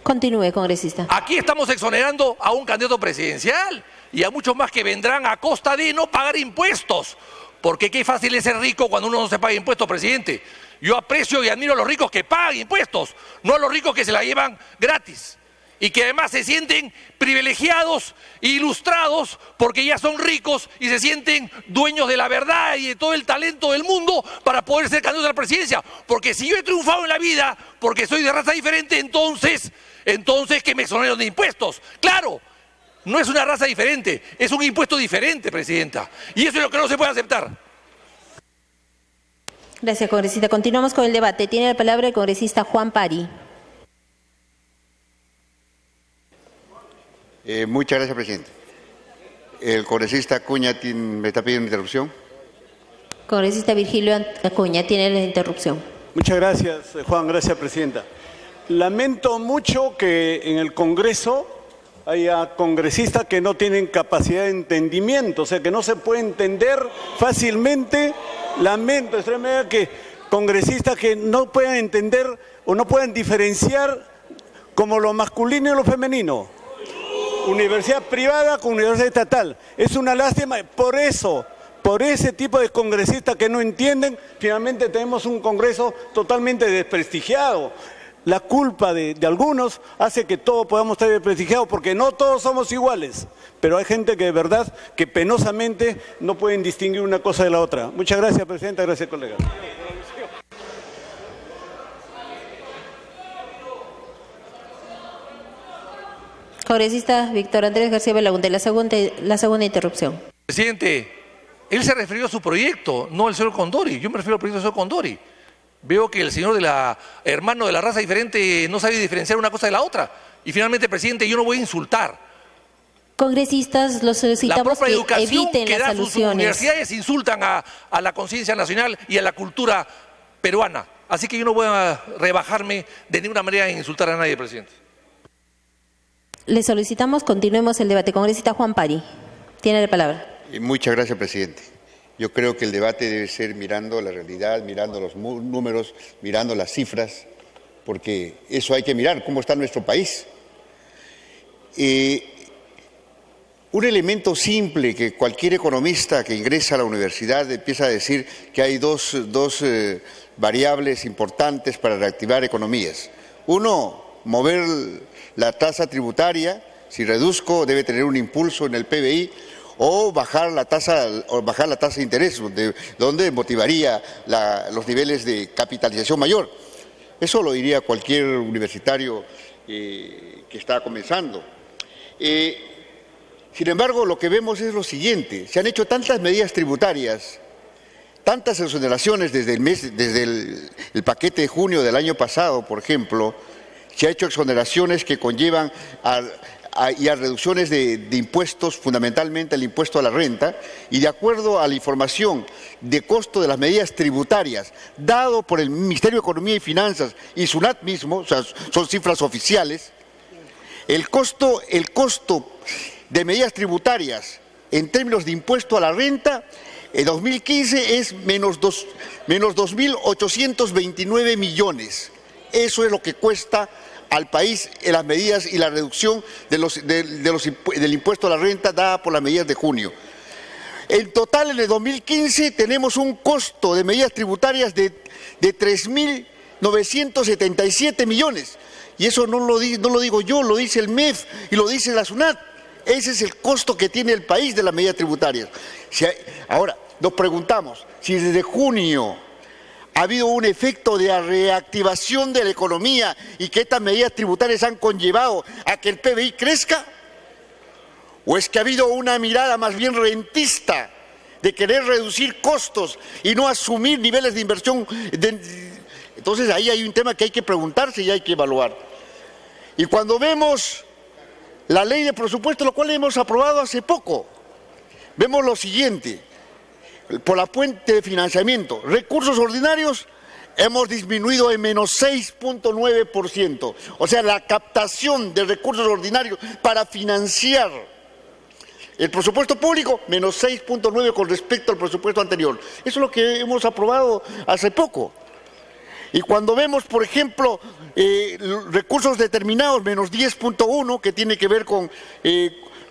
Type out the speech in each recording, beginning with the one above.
Continúe, congresista. Aquí estamos exonerando a un candidato presidencial y a muchos más que vendrán a costa de no pagar impuestos. Porque qué fácil es ser rico cuando uno no se paga impuestos, presidente. Yo aprecio y admiro a los ricos que pagan impuestos, no a los ricos que se la llevan gratis. Y que además se sienten privilegiados e ilustrados porque ya son ricos y se sienten dueños de la verdad y de todo el talento del mundo para poder ser candidatos a la presidencia. Porque si yo he triunfado en la vida porque soy de raza diferente, entonces que me exonero de impuestos. Claro, no es una raza diferente, es un impuesto diferente, presidenta. Y eso es lo que no se puede aceptar. Gracias, congresista. Continuamos con el debate. Tiene la palabra el congresista Juan Pari. Muchas gracias, presidente. El congresista Acuña me está pidiendo interrupción. Congresista Virgilio Acuña, tiene la interrupción. Muchas gracias, Juan. Gracias, presidenta. Lamento mucho que en el Congreso haya congresistas que no tienen capacidad de entendimiento, o sea, que no se puede entender fácilmente. Lamento extremadamente que congresistas que no puedan entender o no puedan diferenciar como lo masculino y lo femenino. Universidad privada con universidad estatal. Es una lástima. Por eso, por ese tipo de congresistas que no entienden, finalmente tenemos un Congreso totalmente desprestigiado. La culpa de algunos hace que todos podamos estar desprestigiados porque no todos somos iguales. Pero hay gente que de verdad, que penosamente no pueden distinguir una cosa de la otra. Muchas gracias, presidenta. Gracias, colegas. Congresista Víctor Andrés García Belaúnde, la segunda interrupción. Presidente, él se refirió a su proyecto, no al señor Condori. Yo me refiero al proyecto del señor Condori. Veo que el señor hermano de la raza diferente no sabe diferenciar una cosa de la otra. Y finalmente, presidente, yo no voy a insultar. Congresistas, los solicitamos que eviten que las sus alusiones. universidades insultan a la conciencia nacional y a la cultura peruana. Así que yo no voy a rebajarme de ninguna manera en insultar a nadie, presidente. Le solicitamos, continuemos el debate. Congresista Juan Pari, tiene la palabra. Muchas gracias, presidente. Yo creo que el debate debe ser mirando la realidad, mirando los números, mirando las cifras, porque eso hay que mirar, cómo está nuestro país. Un elemento simple que cualquier economista que ingresa a la universidad empieza a decir que hay dos variables importantes para reactivar economías. Uno, mover la tasa tributaria, si reduzco debe tener un impulso en el PBI, o bajar la tasa de interés, donde motivaría los niveles de capitalización mayor. Eso lo diría cualquier universitario que está comenzando. Sin embargo, lo que vemos es lo siguiente: se han hecho tantas medidas tributarias, tantas exoneraciones desde el paquete de junio del año pasado, por ejemplo. Se ha hecho exoneraciones que conllevan a reducciones de impuestos, fundamentalmente el impuesto a la renta, y de acuerdo a la información de costo de las medidas tributarias dado por el Ministerio de Economía y Finanzas y SUNAT mismo, o sea, son cifras oficiales, el costo de medidas tributarias en términos de impuesto a la renta en 2015 es menos 2.829 millones. Eso es lo que cuesta al país en las medidas y la reducción del impuesto a la renta dada por las medidas de junio. En total, en el 2015 tenemos un costo de medidas tributarias de 3.977 millones. Y eso no lo digo yo, lo dice el MEF y lo dice la SUNAT. Ese es el costo que tiene el país de las medidas tributarias. Ahora, nos preguntamos si desde junio ha habido un efecto de reactivación de la economía y que estas medidas tributarias han conllevado a que el PBI crezca, o es que ha habido una mirada más bien rentista de querer reducir costos y no asumir niveles de inversión. Entonces ahí hay un tema que hay que preguntarse y hay que evaluar. Y cuando vemos la ley de presupuesto, lo cual hemos aprobado hace poco, vemos lo siguiente: por la fuente de financiamiento, recursos ordinarios, hemos disminuido en menos 6.9%. O sea, la captación de recursos ordinarios para financiar el presupuesto público, menos 6.9% con respecto al presupuesto anterior. Eso es lo que hemos aprobado hace poco. Y cuando vemos, por ejemplo, recursos determinados, menos 10.1, que tiene que ver con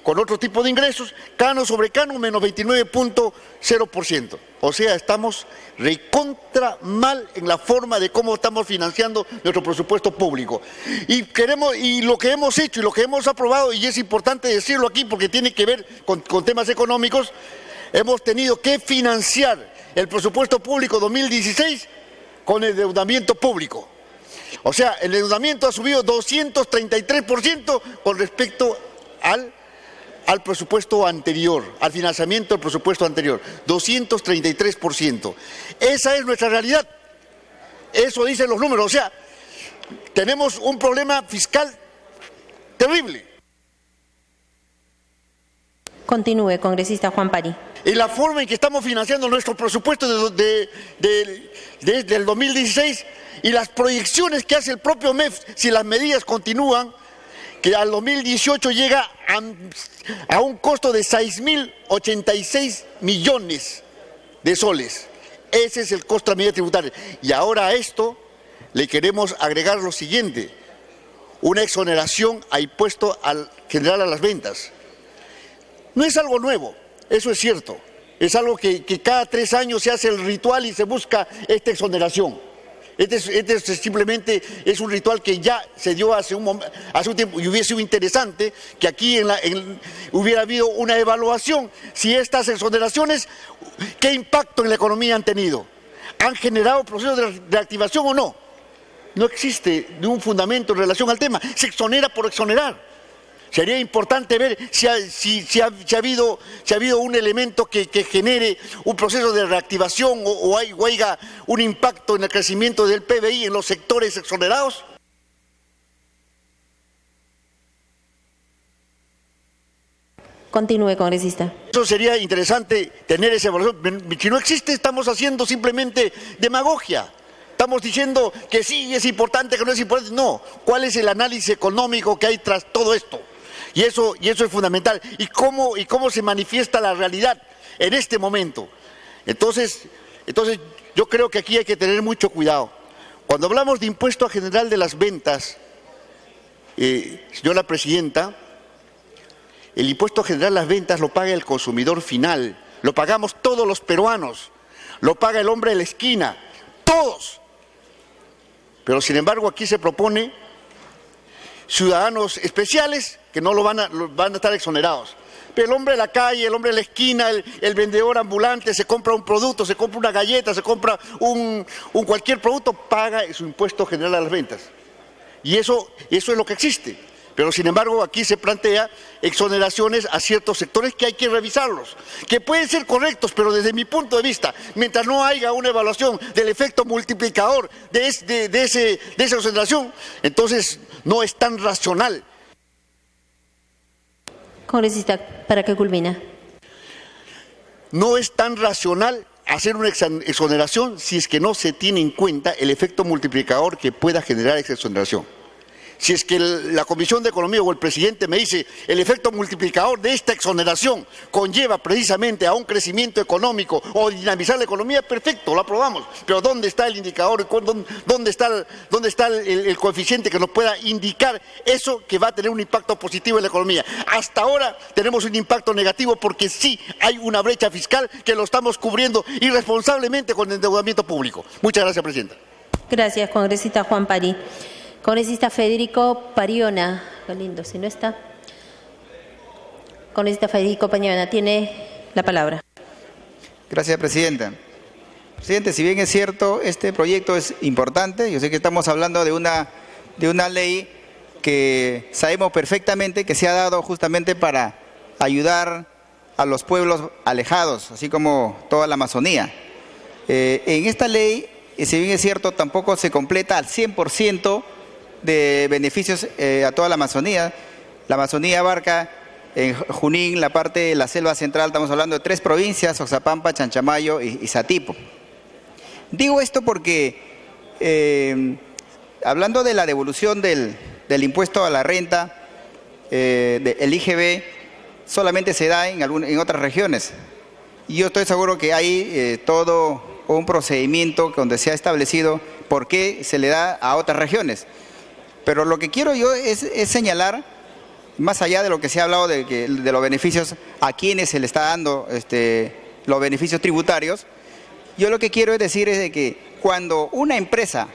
otro tipo de ingresos, cano sobre cano, menos 29.0%. O sea, estamos recontra mal en la forma de cómo estamos financiando nuestro presupuesto público. Y lo que hemos hecho y lo que hemos aprobado, y es importante decirlo aquí porque tiene que ver con temas económicos, hemos tenido que financiar el presupuesto público 2016 con el endeudamiento público. O sea, el endeudamiento ha subido 233% con respecto al presupuesto anterior, al financiamiento del presupuesto anterior, 233%. Esa es nuestra realidad. Eso dicen los números. O sea, tenemos un problema fiscal terrible. Continúe, congresista Juan Pari. Y la forma en que estamos financiando nuestro presupuesto desde el 2016 y las proyecciones que hace el propio MEF, si las medidas continúan, que al 2018 llega a un costo de 6.086 millones de soles. Ese es el costo de la medida tributaria. Y ahora a esto le queremos agregar lo siguiente: una exoneración a impuesto general a las ventas. No es algo nuevo, eso es cierto. Es algo que cada 3 años se hace el ritual y se busca esta exoneración. Este simplemente es un ritual que ya se dio hace un tiempo, y hubiese sido interesante que aquí hubiera habido una evaluación si estas exoneraciones, qué impacto en la economía han tenido. ¿Han generado procesos de reactivación o no? No existe ningún fundamento en relación al tema. Se exonera por exonerar. Sería importante ver si ha habido un elemento que genere un proceso de reactivación o haya un impacto en el crecimiento del PBI en los sectores exonerados. Continúe, congresista. Eso sería interesante tener esa evaluación. Si no existe, estamos haciendo simplemente demagogia. Estamos diciendo que sí es importante, que no es importante. No, ¿cuál es el análisis económico que hay tras todo esto? Y eso es fundamental. ¿Y cómo se manifiesta la realidad en este momento? Entonces yo creo que aquí hay que tener mucho cuidado. Cuando hablamos de impuesto general de las ventas, señora presidenta, el impuesto general de las ventas lo paga el consumidor final, lo pagamos todos los peruanos, lo paga el hombre de la esquina, todos. Pero sin embargo aquí se propone ciudadanos especiales que no van a estar exonerados. Pero el hombre de la calle, el hombre de la esquina, el vendedor ambulante, se compra un producto, se compra una galleta, se compra cualquier producto, paga su impuesto general a las ventas. Y eso es lo que existe. Pero sin embargo aquí se plantea exoneraciones a ciertos sectores que hay que revisarlos, que pueden ser correctos, pero desde mi punto de vista, mientras no haya una evaluación del efecto multiplicador de esa exoneración, entonces no es tan racional. Congresista, ¿para qué culmina? No es tan racional hacer una exoneración si es que no se tiene en cuenta el efecto multiplicador que pueda generar esa exoneración. Si es que la Comisión de Economía o el presidente me dice el efecto multiplicador de esta exoneración conlleva precisamente a un crecimiento económico o dinamizar la economía, perfecto, lo aprobamos. Pero ¿dónde está el indicador? ¿Dónde está el coeficiente que nos pueda indicar eso que va a tener un impacto positivo en la economía? Hasta ahora tenemos un impacto negativo porque sí hay una brecha fiscal que lo estamos cubriendo irresponsablemente con el endeudamiento público. Muchas gracias, presidenta. Gracias, congresista Juan Pari. Congresista Federico Pariona Galindo, si no está. Congresista Federico Pariona, tiene la palabra. Gracias, presidenta. Presidente, si bien es cierto, este proyecto es importante, yo sé que estamos hablando de una ley que sabemos perfectamente que se ha dado justamente para ayudar a los pueblos alejados, así como toda la Amazonía. En esta ley, si bien es cierto, tampoco se completa al 100% de beneficios a toda la Amazonía. La Amazonía abarca en Junín, la parte de la selva central, estamos hablando de 3 provincias, Oxapampa, Chanchamayo y Satipo. Digo esto porque, hablando de la devolución del impuesto a la renta, el IGB solamente se da en otras regiones. Y yo estoy seguro que hay todo o un procedimiento donde se ha establecido por qué se le da a otras regiones. Pero lo que quiero yo es señalar, más allá de lo que se ha hablado de los beneficios a quienes se le está dando los beneficios tributarios, yo lo que quiero decir es de que cuando una empresa,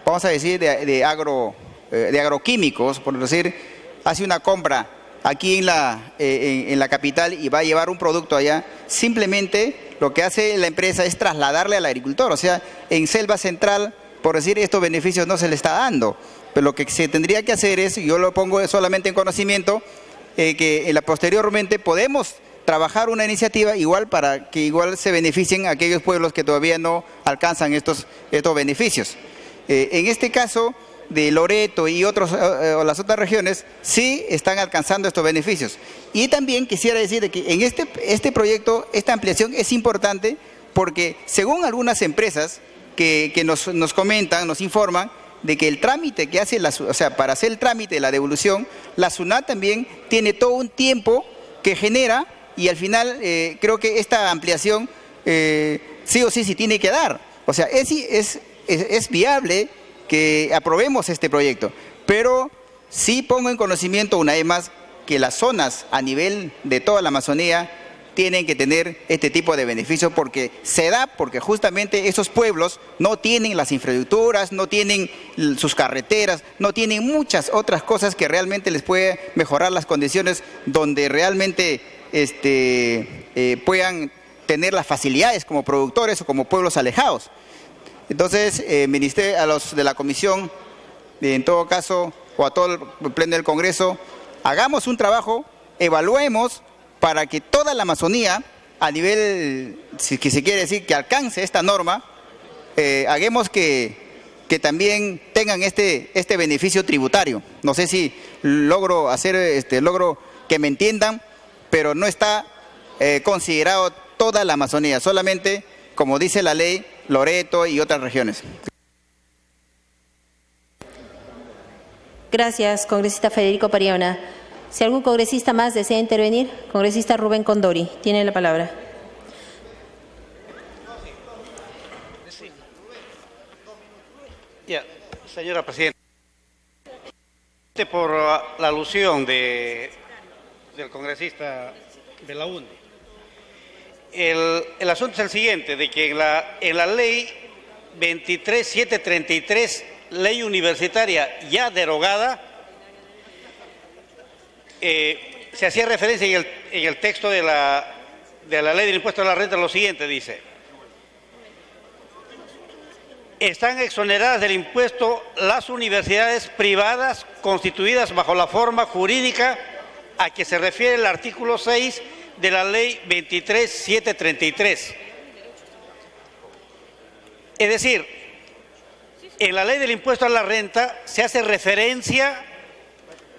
vamos a decir, de agroquímicos, por decir, hace una compra aquí en la capital y va a llevar un producto allá, simplemente lo que hace la empresa es trasladarle al agricultor. O sea, en Selva Central, por decir, estos beneficios no se le está dando. Pero lo que se tendría que hacer es, yo lo pongo solamente en conocimiento, que posteriormente podemos trabajar una iniciativa igual para que igual se beneficien aquellos pueblos que todavía no alcanzan estos beneficios. En este caso de Loreto y las otras regiones sí están alcanzando estos beneficios. Y también quisiera decir que en este proyecto, esta ampliación es importante porque según algunas empresas que nos comentan, nos informan de que el trámite que hace, para hacer el trámite de la devolución, la SUNAT también tiene todo un tiempo que genera. Y al final creo que esta ampliación sí o sí tiene que dar. O sea, es viable que aprobemos este proyecto. Pero sí pongo en conocimiento una vez más que las zonas a nivel de toda la Amazonía tienen que tener este tipo de beneficios porque se da, porque justamente esos pueblos no tienen las infraestructuras, no tienen sus carreteras, no tienen muchas otras cosas que realmente les puede mejorar las condiciones donde realmente puedan tener las facilidades como productores o como pueblos alejados. Entonces, a los de la comisión, en todo caso, o a todo el pleno del Congreso, hagamos un trabajo, evaluemos para que toda la Amazonía, a nivel, si se quiere decir, que alcance esta norma, hagamos que también tengan este beneficio tributario. No sé si logro que me entiendan, pero no está considerado toda la Amazonía, solamente, como dice la ley, Loreto y otras regiones. Gracias, congresista Federico Pariona. Si algún congresista más desea intervenir, congresista Rubén Condori, tiene la palabra. Señora Presidenta, por la alusión del congresista de la UNE, el asunto es el siguiente, de que en la ley 23733, ley universitaria ya derogada, se hacía referencia en el texto de la ley del impuesto a la renta lo siguiente, dice: están exoneradas del impuesto las universidades privadas constituidas bajo la forma jurídica a que se refiere el artículo 6 de la ley 23733. Es decir, en la ley del impuesto a la renta se hace referencia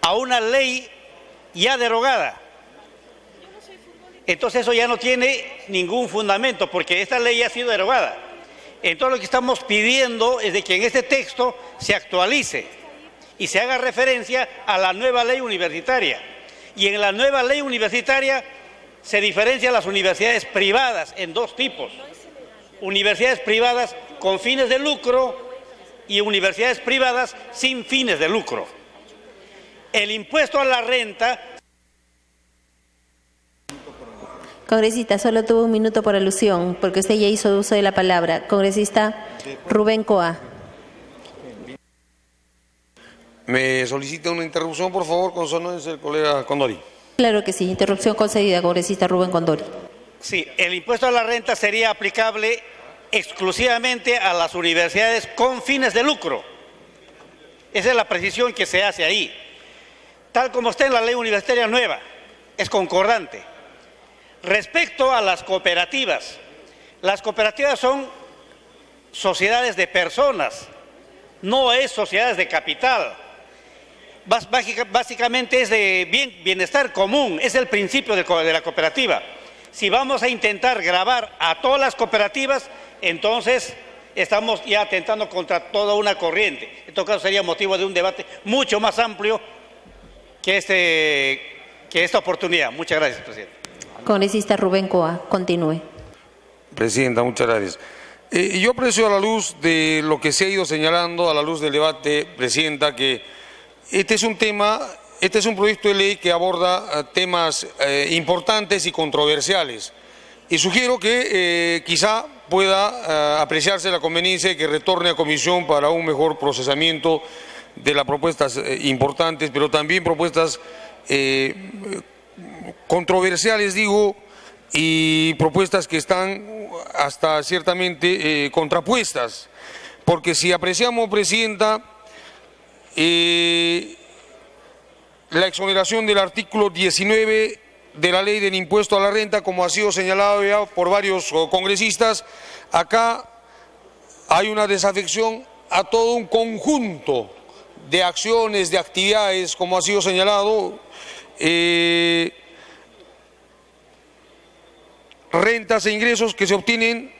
a una ley ya derogada. Entonces eso ya no tiene ningún fundamento porque esta ley ya ha sido derogada. Entonces lo que estamos pidiendo es de que en este texto se actualice y se haga referencia a la nueva ley universitaria. Y en la nueva ley universitaria se diferencian las universidades privadas en dos tipos: universidades privadas con fines de lucro y universidades privadas sin fines de lucro. El impuesto a la renta... Congresista, solo tuvo un minuto por alusión, porque usted ya hizo uso de la palabra. Congresista Rubén Coa. Me solicita una interrupción, por favor, con su anuencia el colega Condori. Claro que sí, interrupción concedida, congresista Rubén Condori. Sí, el impuesto a la renta sería aplicable exclusivamente a las universidades con fines de lucro. Esa es la precisión que se hace ahí. Tal como está en la ley universitaria nueva, es concordante. Respecto a las cooperativas son sociedades de personas, no es sociedades de capital. Básicamente es de bienestar común, es el principio de la cooperativa. Si vamos a intentar gravar a todas las cooperativas, entonces estamos ya atentando contra toda una corriente. En todo caso sería motivo de un debate mucho más amplio que esta oportunidad. Muchas gracias, presidente. Congresista Rubén Coa, continúe. Presidenta, muchas gracias. Yo aprecio, a la luz de lo que se ha ido señalando, a la luz del debate, Presidenta, que este es un proyecto de ley que aborda temas importantes y controversiales. Y sugiero que quizá pueda apreciarse la conveniencia de que retorne a comisión para un mejor procesamiento de las propuestas importantes, pero también propuestas controversiales, digo, y propuestas que están hasta ciertamente contrapuestas. Porque si apreciamos, Presidenta, la exoneración del artículo 19 de la ley del impuesto a la renta, como ha sido señalado ya por varios congresistas, acá hay una desafección a todo un conjunto de acciones, de actividades, como ha sido señalado, rentas e ingresos que se obtienen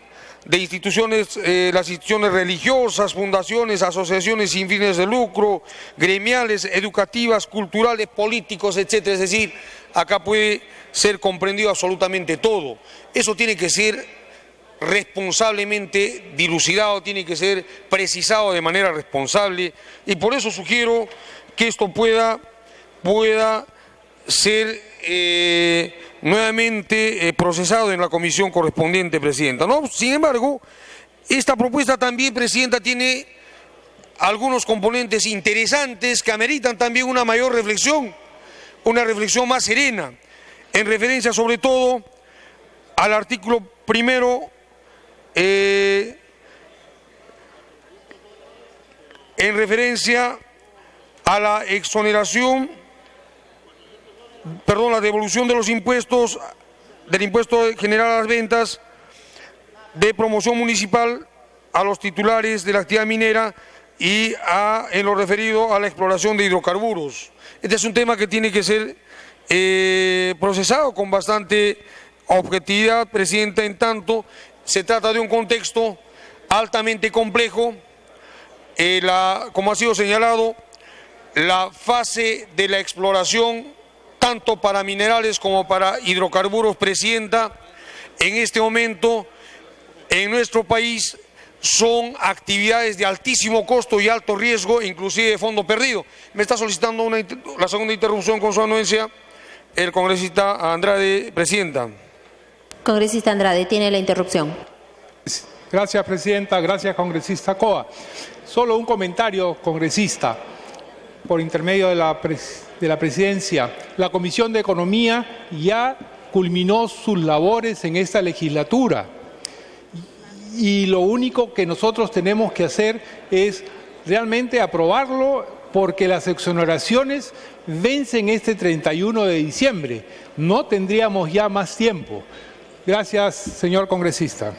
de instituciones, las instituciones religiosas, fundaciones, asociaciones sin fines de lucro, gremiales, educativas, culturales, políticos, etcétera. Es decir, acá puede ser comprendido absolutamente todo. Eso tiene que ser responsablemente dilucidado, tiene que ser precisado de manera responsable, y por eso sugiero que esto pueda ser nuevamente procesado en la comisión correspondiente, Presidenta, ¿no? Sin embargo, esta propuesta también, Presidenta, tiene algunos componentes interesantes que ameritan también una mayor reflexión, una reflexión más serena, en referencia sobre todo al artículo primero, en referencia a la exoneración, perdón, la devolución de los impuestos, del impuesto general a las ventas de promoción municipal a los titulares de la actividad minera y en lo referido a la exploración de hidrocarburos. Este es un tema que tiene que ser procesado con bastante objetividad, Presidenta, en tanto se trata de un contexto altamente complejo. Como ha sido señalado, la fase de la exploración, tanto para minerales como para hidrocarburos, Presidenta, en este momento en nuestro país son actividades de altísimo costo y alto riesgo, inclusive de fondo perdido. Me está solicitando la segunda interrupción, con su anuencia, el congresista Andrade, Presidenta. Congresista Andrade, tiene la interrupción. Gracias, Presidenta. Gracias, congresista Coa. Solo un comentario, congresista, por intermedio de la Presidencia. La Comisión de Economía ya culminó sus labores en esta legislatura y lo único que nosotros tenemos que hacer es realmente aprobarlo, porque las exoneraciones vencen este 31 de diciembre. No tendríamos ya más tiempo. Gracias, señor congresista.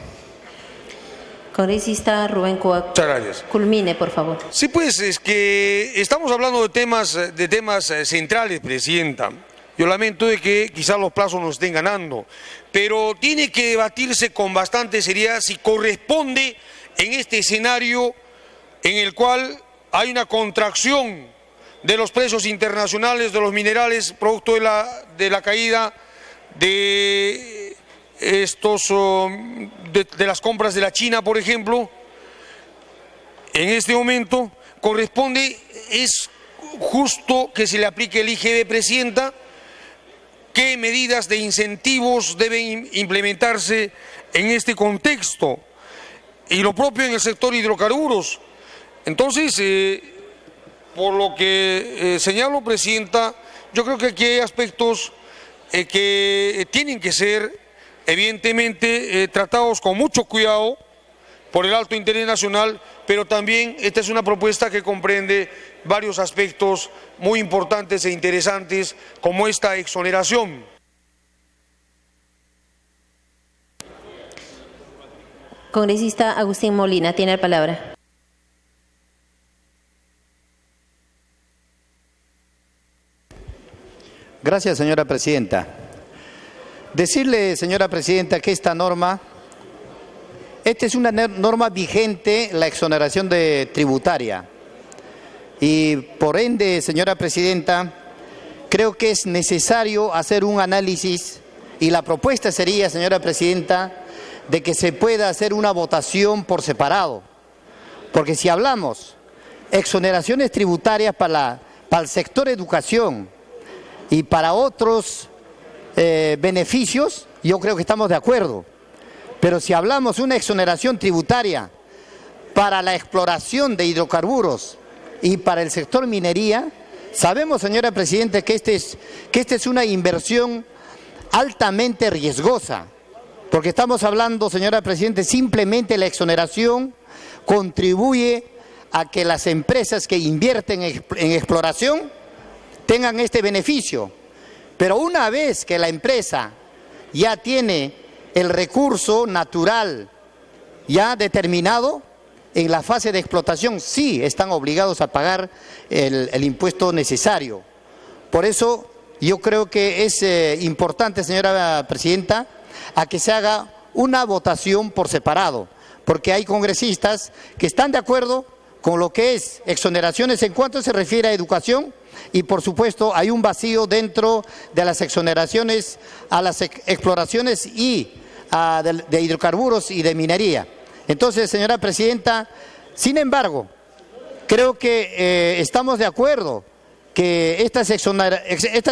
Congresista Rubén Coa. Muchas gracias. Culmine, por favor. Sí, pues es que estamos hablando de temas centrales, Presidenta. Yo lamento de que quizás los plazos nos estén ganando, pero tiene que debatirse con bastante seriedad si corresponde en este escenario en el cual hay una contracción de los precios internacionales de los minerales producto de la caída de las compras de la China, por ejemplo. En este momento es justo que se le aplique el IGB, Presidenta. ¿Qué medidas de incentivos deben implementarse en este contexto? Y lo propio en el sector hidrocarburos. Entonces, por lo que señalo, Presidenta, yo creo que aquí hay aspectos que tienen que ser evidentemente tratados con mucho cuidado por el alto interés nacional, pero también esta es una propuesta que comprende varios aspectos muy importantes e interesantes, como esta exoneración. Congresista Agustín Molina, tiene la palabra. Gracias, señora Presidenta. Decirle, señora Presidenta, que esta es una norma vigente, la exoneración tributaria. Y por ende, señora Presidenta, creo que es necesario hacer un análisis, y la propuesta sería, señora Presidenta, de que se pueda hacer una votación por separado, porque si hablamos exoneraciones tributarias para el sector educación y para otros beneficios, yo creo que estamos de acuerdo. Pero si hablamos de una exoneración tributaria para la exploración de hidrocarburos y para el sector minería, sabemos, señora Presidenta, que esta es una inversión altamente riesgosa, porque estamos hablando, señora Presidenta, simplemente la exoneración contribuye a que las empresas que invierten en exploración tengan este beneficio. Pero una vez que la empresa ya tiene el recurso natural ya determinado, en la fase de explotación sí están obligados a pagar el impuesto necesario. Por eso yo creo que es importante, señora Presidenta, a que se haga una votación por separado, porque hay congresistas que están de acuerdo con lo que es exoneraciones en cuanto se refiere a educación, y por supuesto hay un vacío dentro de las exoneraciones a las exploraciones y de hidrocarburos y de minería. Entonces, señora Presidenta, sin embargo, creo que estamos de acuerdo que estas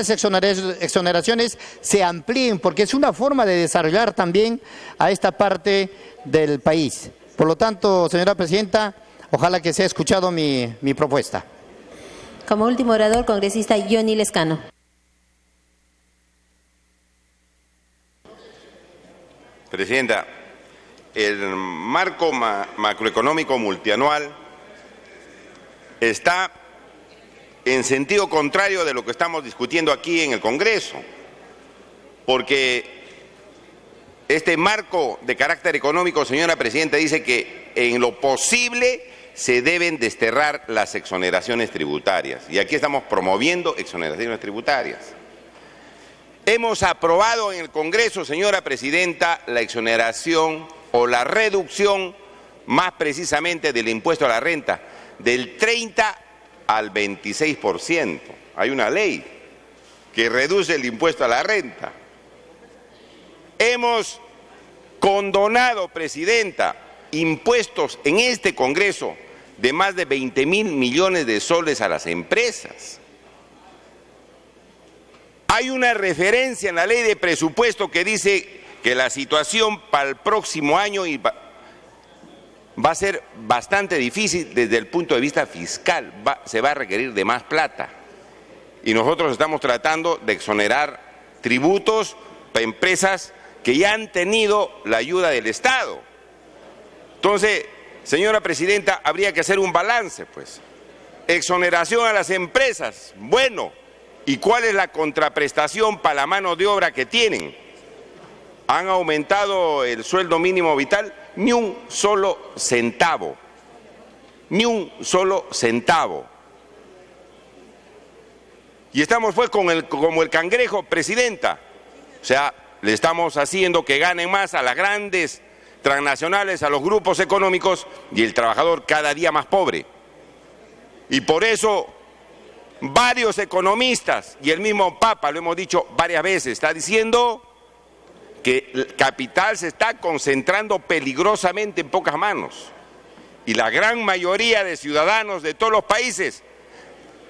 exoneraciones se amplíen, porque es una forma de desarrollar también a esta parte del país. Por lo tanto, señora Presidenta, ojalá que sea escuchado mi propuesta. Como último orador, congresista Johnny Lescano. Presidenta, el marco macroeconómico multianual está en sentido contrario de lo que estamos discutiendo aquí en el Congreso, porque este marco de carácter económico, señora Presidenta, dice que en lo posible se deben desterrar las exoneraciones tributarias, y aquí estamos promoviendo exoneraciones tributarias. Hemos aprobado en el Congreso, señora Presidenta, la exoneración o la reducción, más precisamente del impuesto a la renta, del 30 al 26%. Hay una ley que reduce el impuesto a la renta. Hemos condonado, Presidenta, impuestos en este Congreso de más de 20.000 millones de soles a las empresas. Hay una referencia en la ley de presupuesto que dice que la situación para el próximo año va a ser bastante difícil desde el punto de vista fiscal, se va a requerir de más plata. Y nosotros estamos tratando de exonerar tributos para empresas que ya han tenido la ayuda del Estado. Entonces, señora Presidenta, habría que hacer un balance, pues. Exoneración a las empresas, bueno. ¿Y cuál es la contraprestación para la mano de obra que tienen? ¿Han aumentado el sueldo mínimo vital? Ni un solo centavo. Ni un solo centavo. Y estamos pues como el cangrejo, Presidenta. O sea, le estamos haciendo que ganen más a las grandes transnacionales, a los grupos económicos, y el trabajador cada día más pobre. Y por eso varios economistas y el mismo Papa, lo hemos dicho varias veces, está diciendo que el capital se está concentrando peligrosamente en pocas manos, y la gran mayoría de ciudadanos de todos los países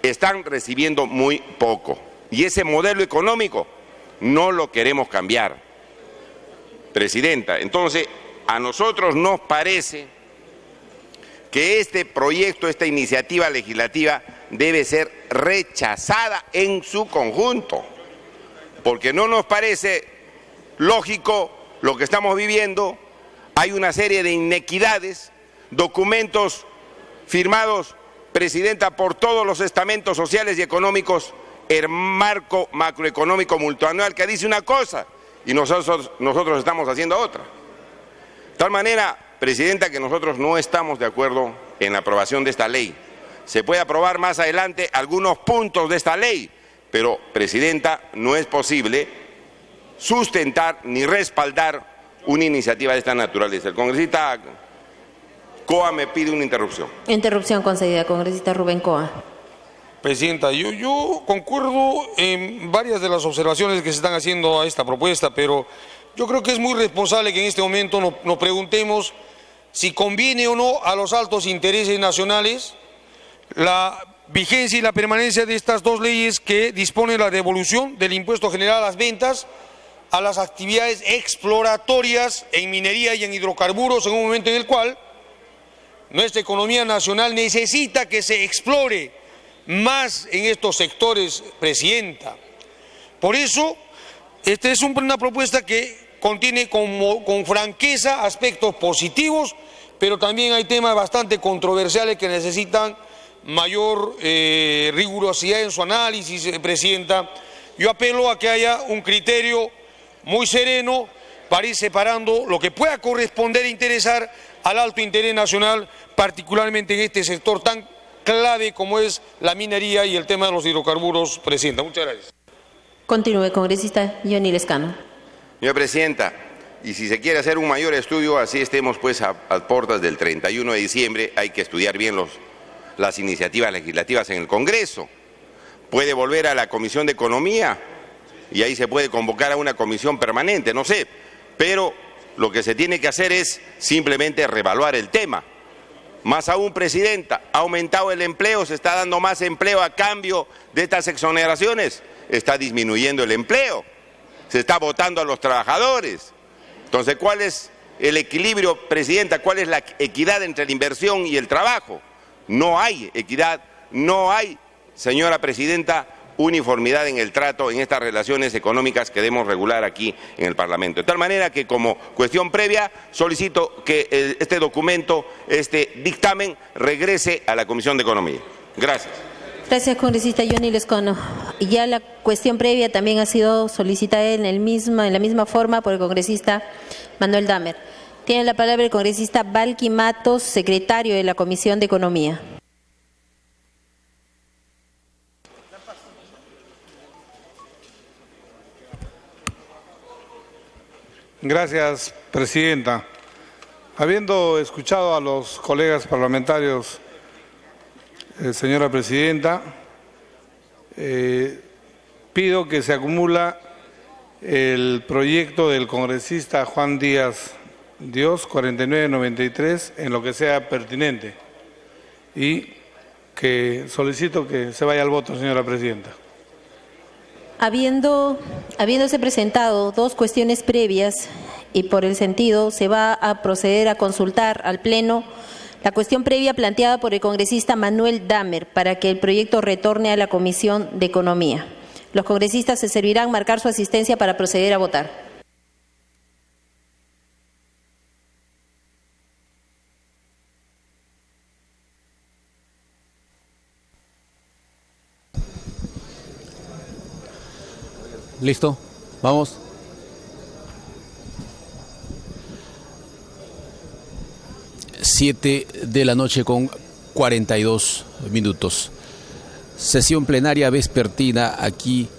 están recibiendo muy poco, y ese modelo económico no lo queremos cambiar, Presidenta. Entonces, a nosotros nos parece que este proyecto, esta iniciativa legislativa debe ser rechazada en su conjunto, porque no nos parece lógico lo que estamos viviendo. Hay una serie de inequidades, documentos firmados, Presidenta, por todos los estamentos sociales y económicos, el marco macroeconómico multianual que dice una cosa y nosotros estamos haciendo otra. De tal manera, Presidenta, que nosotros no estamos de acuerdo en la aprobación de esta ley. Se puede aprobar más adelante algunos puntos de esta ley, pero, Presidenta, no es posible sustentar ni respaldar una iniciativa de esta naturaleza. El congresista Coa me pide una interrupción. Interrupción concedida, congresista Rubén Coa. Presidenta, yo concuerdo en varias de las observaciones que se están haciendo a esta propuesta, pero Yo creo que es muy responsable que en este momento nos preguntemos si conviene o no a los altos intereses nacionales la vigencia y la permanencia de estas dos leyes que disponen la devolución del impuesto general a las ventas a las actividades exploratorias en minería y en hidrocarburos en un momento en el cual nuestra economía nacional necesita que se explore más en estos sectores, Presidenta. Por eso, esta es una propuesta que contiene con franqueza aspectos positivos, pero también hay temas bastante controversiales que necesitan mayor rigurosidad en su análisis, Presidenta. Yo apelo a que haya un criterio muy sereno para ir separando lo que pueda corresponder e interesar al alto interés nacional, particularmente en este sector tan clave como es la minería y el tema de los hidrocarburos, Presidenta. Muchas gracias. Continúe, congresista Johnny Lescano. Señora Presidenta, y si se quiere hacer un mayor estudio, así estemos pues a puertas del 31 de diciembre, hay que estudiar bien las iniciativas legislativas en el Congreso. Puede volver a la Comisión de Economía y ahí se puede convocar a una comisión permanente, no sé, pero lo que se tiene que hacer es simplemente reevaluar el tema. Más aún, Presidenta, ha aumentado el empleo, se está dando más empleo a cambio de estas exoneraciones, está disminuyendo el empleo, se está votando a los trabajadores. Entonces, ¿cuál es el equilibrio, Presidenta? ¿Cuál es la equidad entre la inversión y el trabajo? No hay equidad, no hay, señora Presidenta, uniformidad en el trato en estas relaciones económicas que debemos regular aquí en el Parlamento. De tal manera que como cuestión previa solicito que este documento, este dictamen, regrese a la Comisión de Economía. Gracias. Gracias, congresista Johnny Lescano. Ya la cuestión previa también ha sido solicitada en la misma forma por el congresista Manuel Damer. Tiene la palabra el congresista Valky Matos, secretario de la Comisión de Economía. Gracias, Presidenta. Habiendo escuchado a los colegas parlamentarios, señora Presidenta, pido que se acumula el proyecto del congresista Juan Díaz Dios, 4993, en lo que sea pertinente. Y que solicito que se vaya al voto, señora Presidenta. Habiéndose presentado dos cuestiones previas y por el sentido se va a proceder a consultar al Pleno la cuestión previa planteada por el congresista Manuel Damer para que el proyecto retorne a la Comisión de Economía. Los congresistas se servirán marcar su asistencia para proceder a votar. Listo, vamos. Siete de la noche con 42 minutos. Sesión plenaria vespertina aquí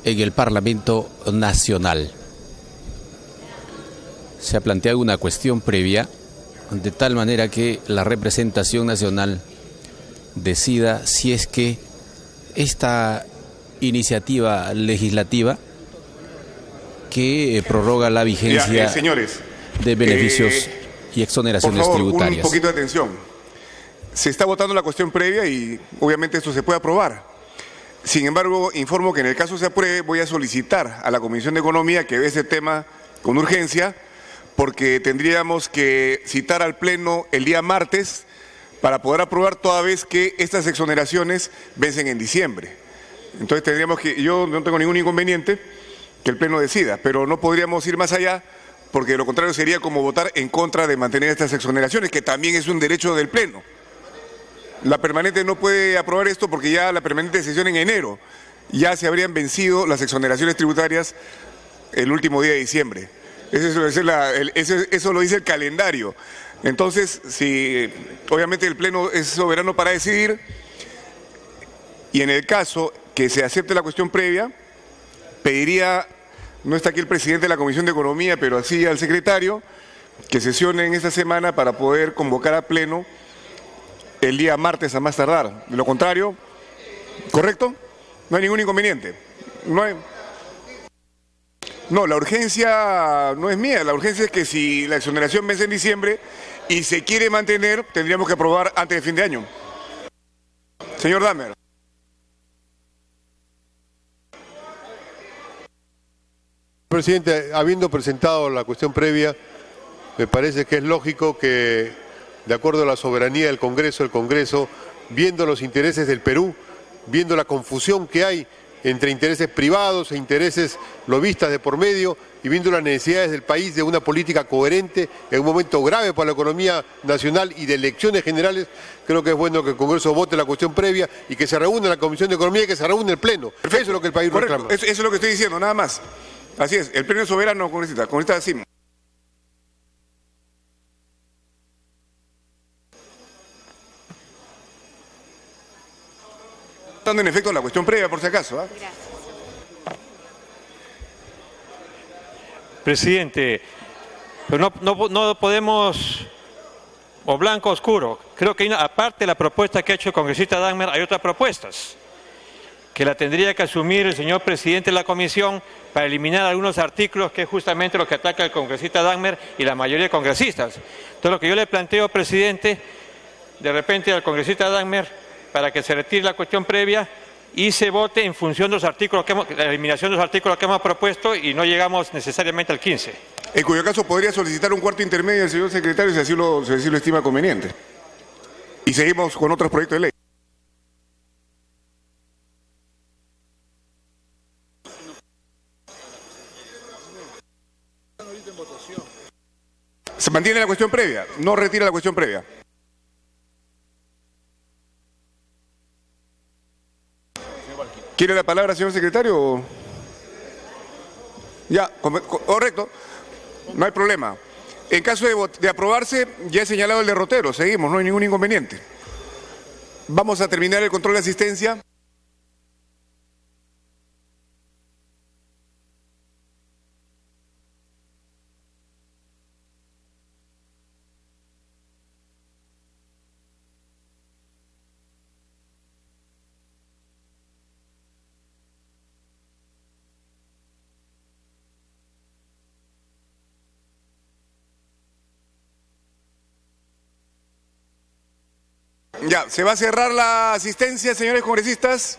en el Parlamento Nacional. Se ha planteado una cuestión previa de tal manera que la representación nacional decida si es que esta iniciativa legislativa que prorroga la vigencia señores, de beneficios y exoneraciones por favor, tributarias. Un poquito de atención. Se está votando la cuestión previa y obviamente esto se puede aprobar. Sin embargo, informo que en el caso se apruebe voy a solicitar a la Comisión de Economía que ve ese tema con urgencia porque tendríamos que citar al Pleno el día martes para poder aprobar toda vez que estas exoneraciones vencen en diciembre. Entonces tendríamos que, yo no tengo ningún inconveniente que el Pleno decida, pero no podríamos ir más allá porque lo contrario sería como votar en contra de mantener estas exoneraciones, que también es un derecho del Pleno. La permanente no puede aprobar esto porque ya la permanente sesión en enero, ya se habrían vencido las exoneraciones tributarias el último día de diciembre. Eso lo dice el calendario. Entonces, si obviamente el Pleno es soberano para decidir, y en el caso que se acepte la cuestión previa, pediría, no está aquí el presidente de la Comisión de Economía, pero así al secretario, que sesione en esta semana para poder convocar a Pleno el día martes a más tardar. De lo contrario, ¿correcto? No hay ningún inconveniente. No hay. No, la urgencia no es mía, la urgencia es que si la exoneración vence en diciembre y se quiere mantener, tendríamos que aprobar antes de fin de año. Señor Damer. Presidente, habiendo presentado la cuestión previa, me parece que es lógico que, de acuerdo a la soberanía del Congreso, el Congreso, viendo los intereses del Perú, viendo la confusión que hay entre intereses privados e intereses lobistas de por medio y viendo las necesidades del país de una política coherente en un momento grave para la economía nacional y de elecciones generales, creo que es bueno que el Congreso vote la cuestión previa y que se reúna la Comisión de Economía y que se reúna el Pleno. Perfecto. Eso es lo que el país reclama. Eso es lo que estoy diciendo, nada más. Así es, el Pleno es soberano, congresista decimos. Estando en efecto la cuestión previa, por si acaso. Gracias. Presidente, pero no podemos, o blanco o oscuro. Creo que aparte de la propuesta que ha hecho el congresista Dagmer, hay otras propuestas que la tendría que asumir el señor presidente de la comisión para eliminar algunos artículos, que es justamente lo que ataca el congresista Dagmer y la mayoría de congresistas. Entonces, lo que yo le planteo, presidente, de repente al congresista Dagmer, para que se retire la cuestión previa y se vote en función de los artículos la eliminación de los artículos que hemos propuesto y no llegamos necesariamente al 15. En cuyo caso podría solicitar un cuarto intermedio del señor secretario si así lo estima conveniente. Y seguimos con otros proyectos de ley. Se mantiene la cuestión previa, no retira la cuestión previa. ¿Quiere la palabra, señor secretario? Ya, correcto, no hay problema. En caso de aprobarse, ya he señalado el derrotero, seguimos, no hay ningún inconveniente. Vamos a terminar el control de asistencia. Ya, ¿se va a cerrar la asistencia, señores congresistas?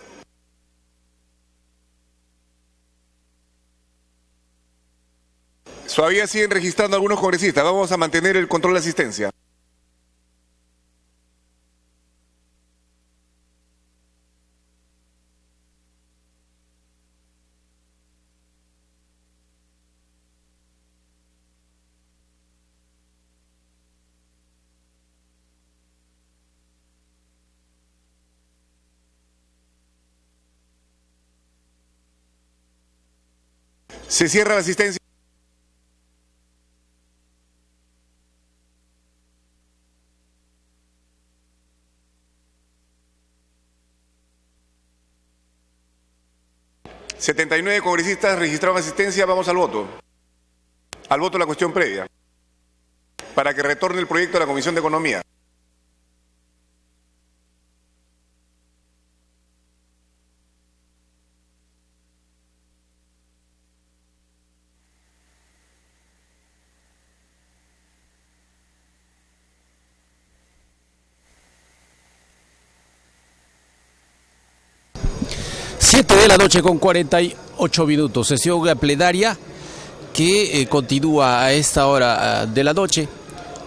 Todavía siguen registrando algunos congresistas. Vamos a mantener el control de asistencia. Se cierra la asistencia. ...79 congresistas registraron asistencia, vamos al voto. Al voto la cuestión previa. Para que retorne el proyecto a la Comisión de Economía. De la noche con 48 minutos, sesión plenaria que continúa a esta hora de la noche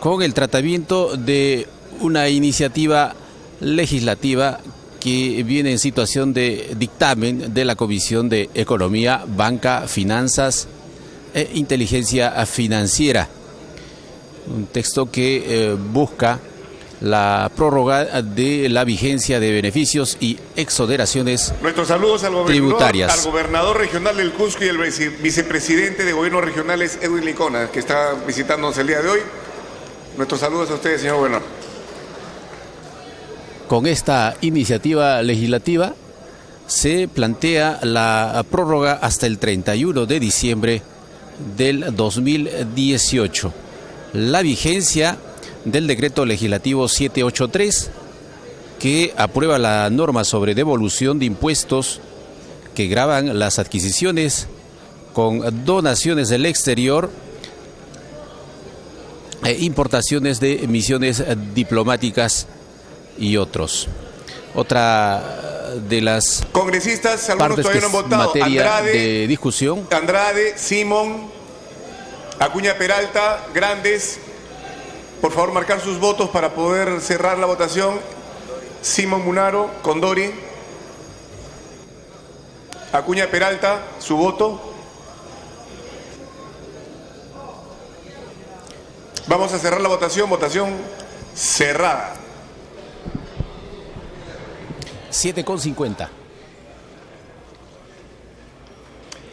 con el tratamiento de una iniciativa legislativa que viene en situación de dictamen de la Comisión de Economía, Banca, Finanzas e Inteligencia Financiera. Un texto que busca la prórroga de la vigencia de beneficios y exoneraciones Nuestros saludos al tributarias. Al gobernador regional del Cusco y el vicepresidente de gobiernos regionales, Edwin Licona, que está visitándonos el día de hoy. Nuestros saludos a ustedes, señor gobernador. Con esta iniciativa legislativa se plantea la prórroga hasta el 31 de diciembre del 2018. La vigencia del decreto legislativo 783, que aprueba la norma sobre devolución de impuestos que gravan las adquisiciones, con donaciones del exterior e importaciones de misiones diplomáticas y otros. Otra de las congresistas, algunos todavía no han votado. Materia Andrade, de discusión. Andrade, Simón, Acuña Peralta, Grandes. Por favor, marcar sus votos para poder cerrar la votación. Simón Munaro, Condori. Acuña Peralta, su voto. Vamos a cerrar la votación. Votación cerrada. 7,50.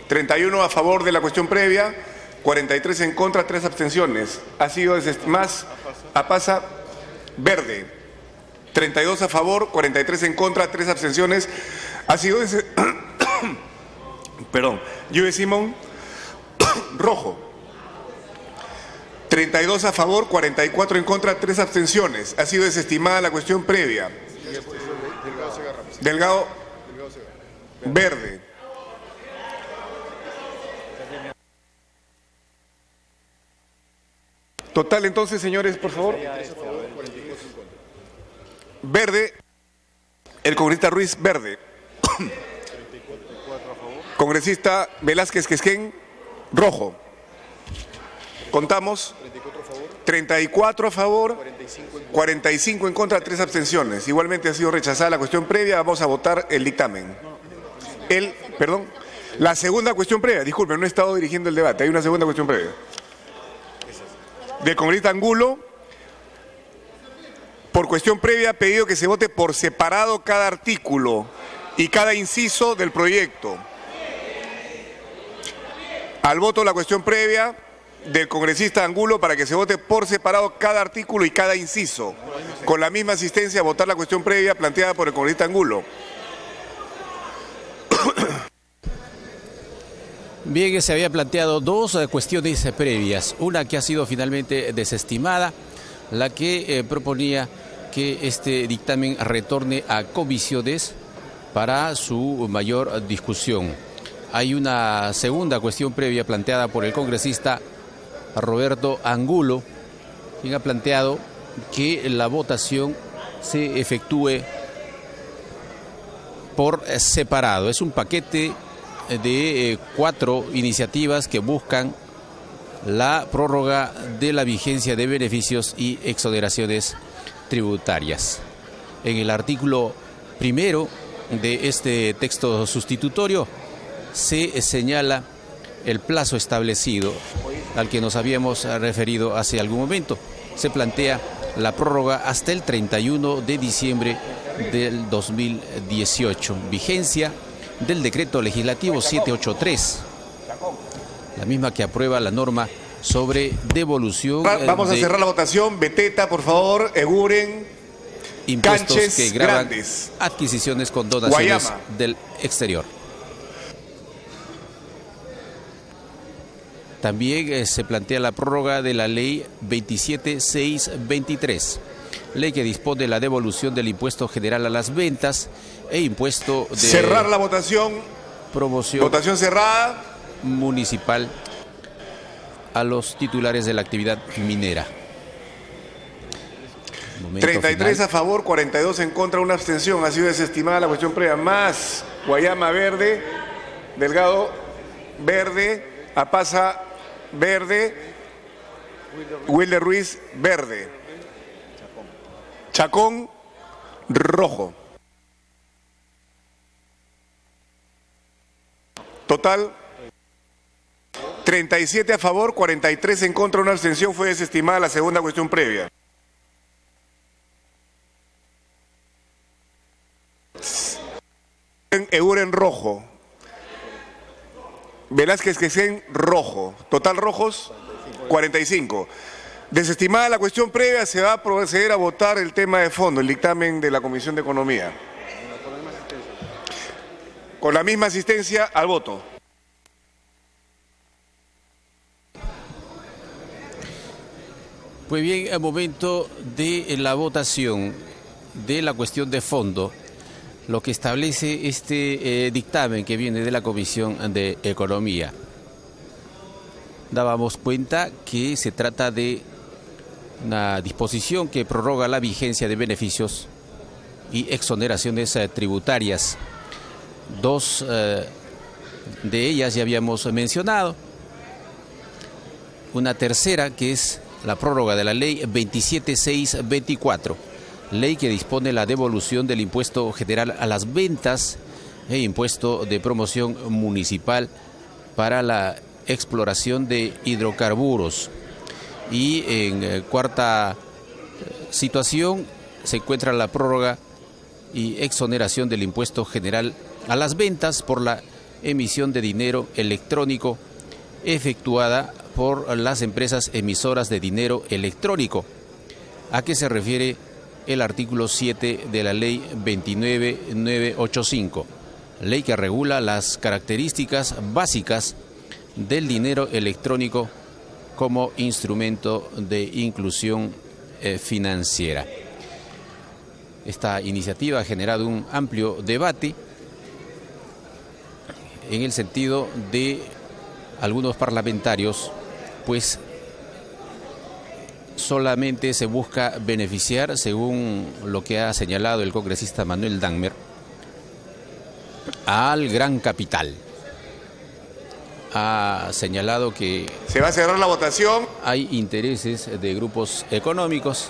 31 a favor de la cuestión previa, 43 en contra, 3 abstenciones. Ha sido más APASA verde. 32 a favor, 43 en contra, 3 abstenciones. Ha sido perdón, Yue Simón rojo. 32 a favor, 44 en contra, 3 abstenciones. Ha sido desestimada la cuestión previa. Delgado verde. Total, entonces, señores, por favor. Verde. El congresista Ruiz, verde. Congresista Velázquez Quesquén, rojo. Contamos. 34 a favor, 45 en contra, 3 abstenciones. Igualmente ha sido rechazada la cuestión previa. Vamos a votar el dictamen. La segunda cuestión previa. Disculpen, no he estado dirigiendo el debate. Hay una segunda cuestión previa. Del congresista Angulo. Por cuestión previa ha pedido que se vote por separado cada artículo y cada inciso del proyecto. Al voto la cuestión previa del congresista Angulo para que se vote por separado cada artículo y cada inciso. Con la misma asistencia a votar la cuestión previa planteada por el congresista Angulo. Bien, se había planteado dos cuestiones previas. Una que ha sido finalmente desestimada, la que proponía que este dictamen retorne a comisiones para su mayor discusión. Hay una segunda cuestión previa planteada por el congresista Roberto Angulo, quien ha planteado que la votación se efectúe por separado. Es un paquete de 4 iniciativas que buscan la prórroga de la vigencia de beneficios y exoneraciones tributarias. En el artículo primero de este texto sustitutorio se señala el plazo establecido al que nos habíamos referido hace algún momento. Se plantea la prórroga hasta el 31 de diciembre del 2018. Vigencia del decreto legislativo 783, la misma que aprueba la norma sobre devolución. Vamos a cerrar la votación. Beteta, por favor, Eguren, impuestos Canches, que gravan Grandes, adquisiciones con donaciones Guayama del exterior. También se plantea la prórroga de la ley 27623, ley que dispone la devolución del impuesto general a las ventas e impuesto de cerrar la votación. Promoción. Votación cerrada. Municipal a los titulares de la actividad minera. 33 a favor, 42 en contra, una abstención. Ha sido desestimada la cuestión previa. Más Guayama verde, Delgado verde, APASA verde, Wilder Ruiz verde, Chacón rojo. Total 37 a favor, 43 en contra, una abstención. Fue desestimada la segunda cuestión previa. Eguren rojo. Velázquez Quesquén rojo. Total rojos 45. Desestimada la cuestión previa, se va a proceder a votar el tema de fondo, el dictamen de la Comisión de Economía. Con la misma asistencia al voto. Pues bien, al momento de la votación de la cuestión de fondo, lo que establece este dictamen que viene de la Comisión de Economía dábamos cuenta que se trata de una disposición que prorroga la vigencia de beneficios y exoneraciones tributarias. Dos de ellas ya habíamos mencionado. Una tercera, que es la prórroga de la ley 27624, ley que dispone la devolución del impuesto general a las ventas e impuesto de promoción municipal para la exploración de hidrocarburos. Y en cuarta situación se encuentra la prórroga y exoneración del impuesto general a las ventas por la emisión de dinero electrónico efectuada por las empresas emisoras de dinero electrónico. ¿A qué se refiere el artículo 7 de la ley 29985? Ley que regula las características básicas del dinero electrónico como instrumento de inclusión financiera. Esta iniciativa ha generado un amplio debate en el sentido de algunos parlamentarios, pues solamente se busca beneficiar, según lo que ha señalado el congresista Manuel Dagmer, al gran capital. Ha señalado que se va a cerrar la votación. Hay intereses de grupos económicos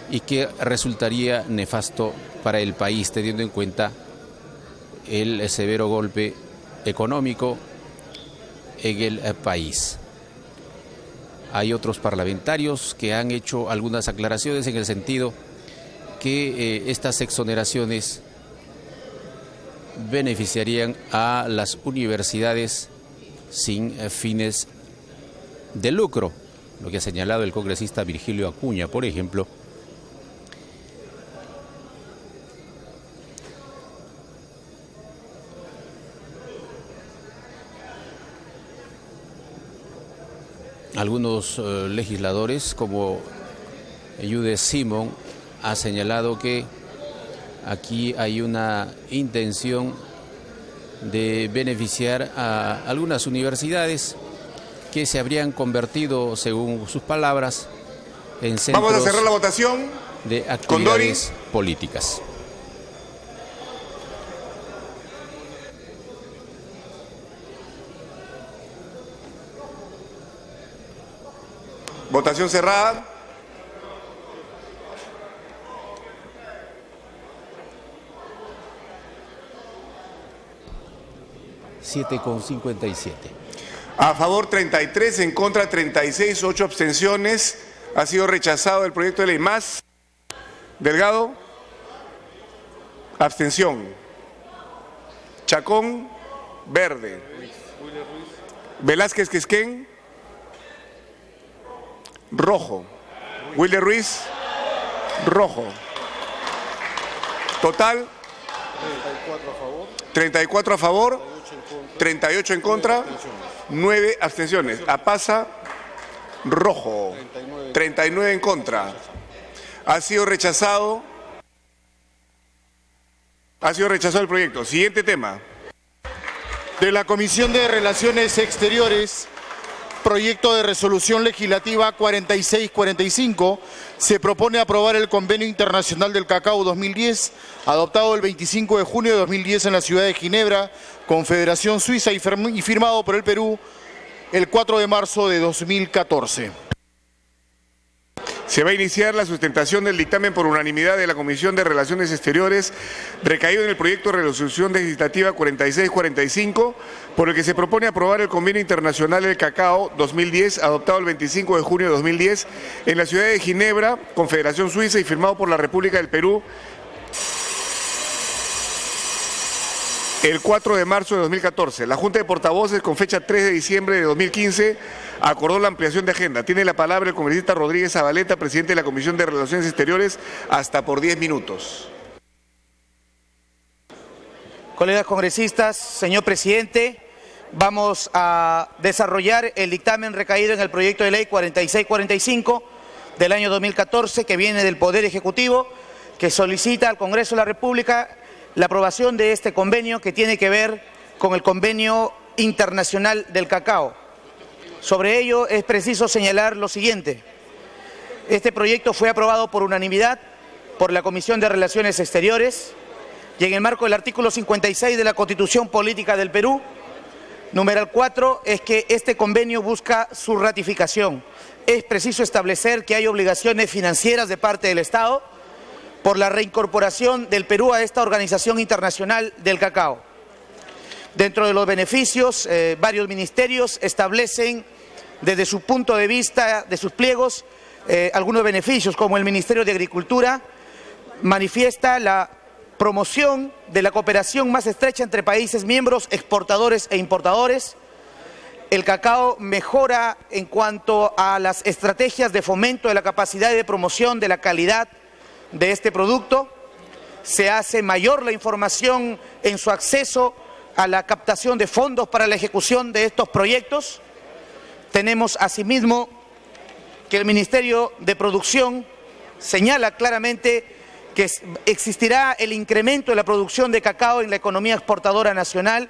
y que resultaría nefasto para el país, teniendo en cuenta el severo golpe económico en el país. Hay otros parlamentarios que han hecho algunas aclaraciones en el sentido que estas exoneraciones beneficiarían a las universidades sin fines de lucro, lo que ha señalado el congresista Virgilio Acuña, por ejemplo. Algunos legisladores, como Yudes Simón, ha señalado que aquí hay una intención de beneficiar a algunas universidades que se habrían convertido, según sus palabras, en centros Vamos a cerrar la votación de actividades políticas. Votación cerrada. $7,57. A favor 33, en contra 36, 8 abstenciones. Ha sido rechazado el proyecto de ley. Más. Delgado. Abstención. Chacón. Verde. Velázquez Quisquén. Rojo. Wilder Ruiz. Rojo. Total. 34 a favor. 38 en contra. 9 abstenciones. Apasa. Rojo. 39 en contra. Ha sido rechazado. Ha sido rechazado el proyecto. Siguiente tema. De la Comisión de Relaciones Exteriores, proyecto de resolución legislativa 4645, se propone aprobar el Convenio Internacional del Cacao 2010, adoptado el 25 de junio de 2010 en la ciudad de Ginebra, Confederación Suiza, y firmado por el Perú el 4 de marzo de 2014. Se va a iniciar la sustentación del dictamen por unanimidad de la Comisión de Relaciones Exteriores, recaído en el proyecto de resolución legislativa 4645, por el que se propone aprobar el Convenio Internacional del Cacao 2010, adoptado el 25 de junio de 2010 en la ciudad de Ginebra, Confederación Suiza, y firmado por la República del Perú el 4 de marzo de 2014. La Junta de Portavoces, con fecha 3 de diciembre de 2015, acordó la ampliación de agenda. Tiene la palabra el congresista Rodríguez Zabaleta, presidente de la Comisión de Relaciones Exteriores, hasta por 10 minutos. Colegas congresistas, señor presidente, vamos a desarrollar el dictamen recaído en el proyecto de ley 4645 del año 2014, que viene del Poder Ejecutivo, que solicita al Congreso de la República la aprobación de este convenio que tiene que ver con el Convenio Internacional del Cacao. Sobre ello es preciso señalar lo siguiente. Este proyecto fue aprobado por unanimidad por la Comisión de Relaciones Exteriores y en el marco del artículo 56 de la Constitución Política del Perú, numeral 4, es que este convenio busca su ratificación. Es preciso establecer que hay obligaciones financieras de parte del Estado por la reincorporación del Perú a esta Organización Internacional del Cacao. Dentro de los beneficios, varios ministerios establecen desde su punto de vista, de sus pliegos, algunos beneficios, como el Ministerio de Agricultura manifiesta la promoción de la cooperación más estrecha entre países miembros, exportadores e importadores. El cacao mejora en cuanto a las estrategias de fomento de la capacidad de promoción de la calidad de este producto. Se hace mayor la información en su acceso a la captación de fondos para la ejecución de estos proyectos. Tenemos asimismo que el Ministerio de Producción señala claramente que existirá el incremento de la producción de cacao en la economía exportadora nacional,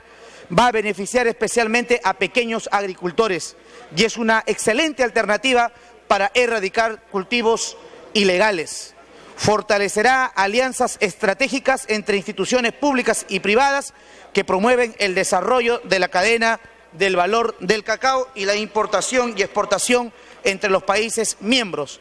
va a beneficiar especialmente a pequeños agricultores y es una excelente alternativa para erradicar cultivos ilegales. Fortalecerá alianzas estratégicas entre instituciones públicas y privadas que promueven el desarrollo de la cadena del valor del cacao y la importación y exportación entre los países miembros.